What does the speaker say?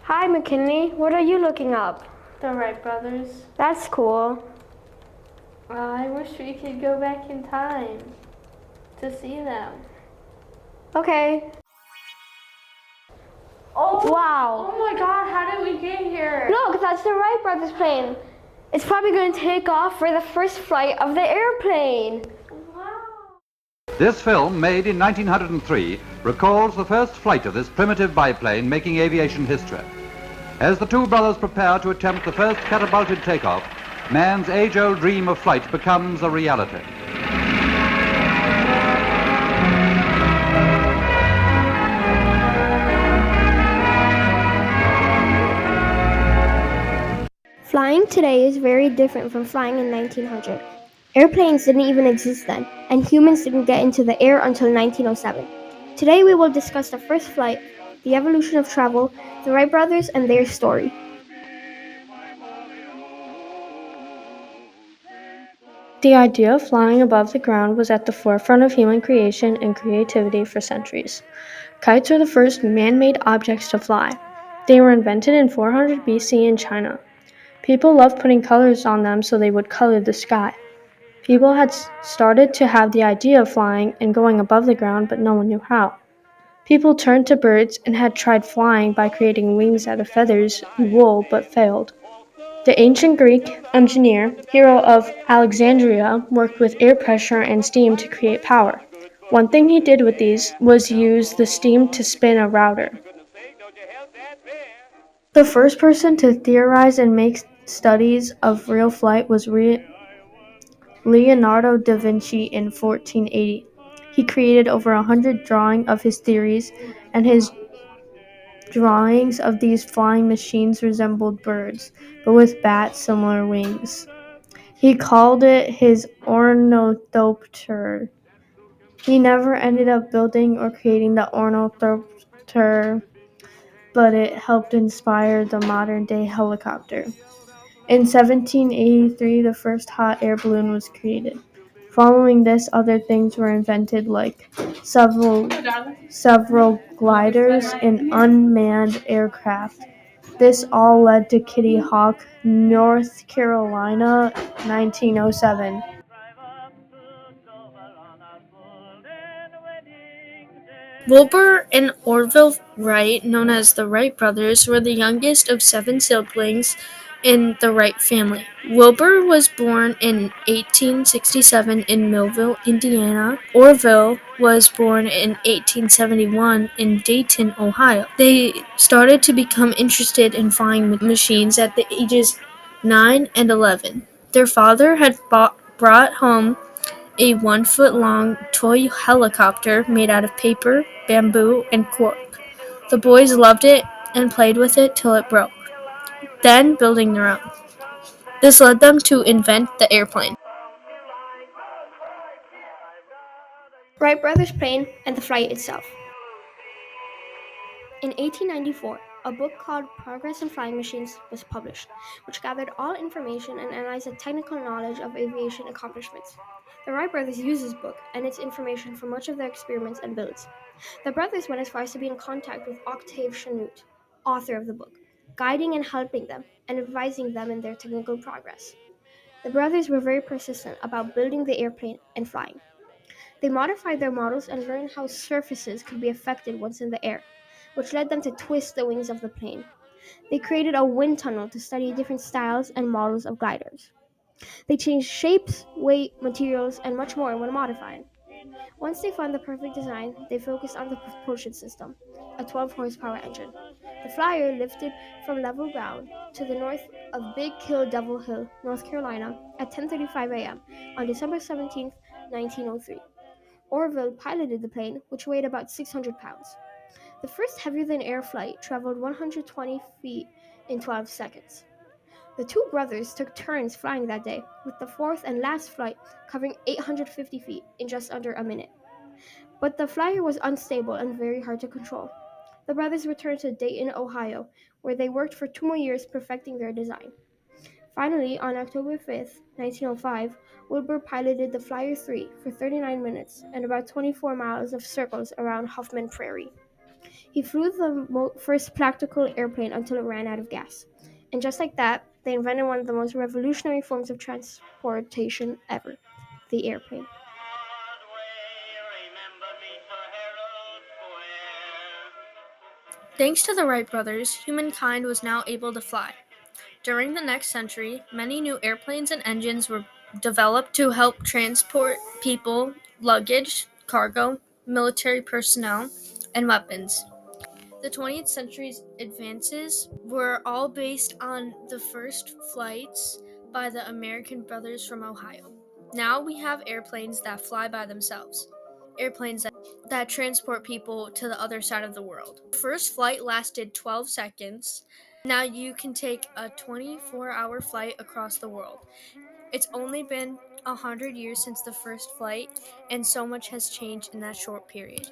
Hi, McKinley. What are you looking up? The Wright brothers. That's cool. I wish we could go back in time to see them. Okay. Oh, wow. Oh my god, how did we get here? Look, that's the Wright brothers plane. It's probably going to take off for the first flight of the airplane. Wow. This film, made in 1903, recalls the first flight of this primitive biplane making aviation history. As the two brothers prepare to attempt the first catapulted takeoff, man's age-old dream of flight becomes a reality. Flying today is very different from flying in 1900. Airplanes didn't even exist then, and humans didn't get into the air until 1907. Today we will discuss the first flight, the evolution of travel, the Wright brothers, and their story. The idea of flying above the ground was at the forefront of human creation and creativity for centuries. Kites are the first man-made objects to fly. They were invented in 400 BC in China. People loved putting colors on them so they would color the sky. People had started to have the idea of flying and going above the ground, but no one knew how. People turned to birds and had tried flying by creating wings out of feathers and wool, but failed. The ancient Greek engineer Hero of Alexandria worked with air pressure and steam to create power. One thing he did with these was use the steam to spin a router. The first person to theorize and make studies of real flight was Leonardo da Vinci in 1480. He created over 100 drawings of his theories, and his drawings of these flying machines resembled birds, but with bat-similar wings. He called it his ornithopter. He never ended up building or creating the ornithopter, but it helped inspire the modern-day helicopter. In 1783, the first hot air balloon was created. Following this, other things were invented like several gliders and unmanned aircraft. This all led to Kitty Hawk, North Carolina, 1907. Wilbur and Orville Wright, known as the Wright brothers, were the youngest of 7 siblings in the Wright family. Wilbur was born in 1867 in Millville, Indiana. Orville was born in 1871 in Dayton, Ohio. They started to become interested in flying machines at the ages 9 and 11. Their father had brought home a 1-foot-long toy helicopter made out of paper, bamboo, and cork. The boys loved it and played with it till it broke, then building their own. This led them to invent the airplane. Wright brothers plane and the flight itself. In 1894, a book called Progress in Flying Machines was published, which gathered all information and analyzed the technical knowledge of aviation accomplishments. The Wright brothers used this book and its information for much of their experiments and builds. The brothers went as far as to be in contact with Octave Chanute, author of the book, guiding and helping them and advising them in their technical progress. The brothers were very persistent about building the airplane and flying. They modified their models and learned how surfaces could be affected once in the air, which led them to twist the wings of the plane. They created a wind tunnel to study different styles and models of gliders. They changed shapes, weight, materials, and much more when modifying. Once they found the perfect design, they focused on the propulsion system, a 12-horsepower engine. The Flyer lifted from level ground to the north of Big Kill Devil Hill, North Carolina, at 10:35 a.m. on December 17, 1903. Orville piloted the plane, which weighed about 600 pounds. The first heavier-than-air flight traveled 120 feet in 12 seconds. The two brothers took turns flying that day, with the fourth and last flight covering 850 feet in just under a minute. But the Flyer was unstable and very hard to control. The brothers returned to Dayton, Ohio, where they worked for 2 more years perfecting their design. Finally, on October 5, 1905, Wilbur piloted the Flyer 3 for 39 minutes and about 24 miles of circles around Huffman Prairie. He flew the first practical airplane until it ran out of gas. And just like that, they invented one of the most revolutionary forms of transportation ever, the airplane. Thanks to the Wright brothers, humankind was now able to fly. During the next century, many new airplanes and engines were developed to help transport people, luggage, cargo, military personnel, and weapons. The 20th century's advances were all based on the first flights by the American brothers from Ohio. Now we have airplanes that fly by themselves, airplanes that transport people to the other side of the world. The first flight lasted 12 seconds. Now you can take a 24-hour flight across the world. It's only been 100 years since the first flight, and so much has changed in that short period.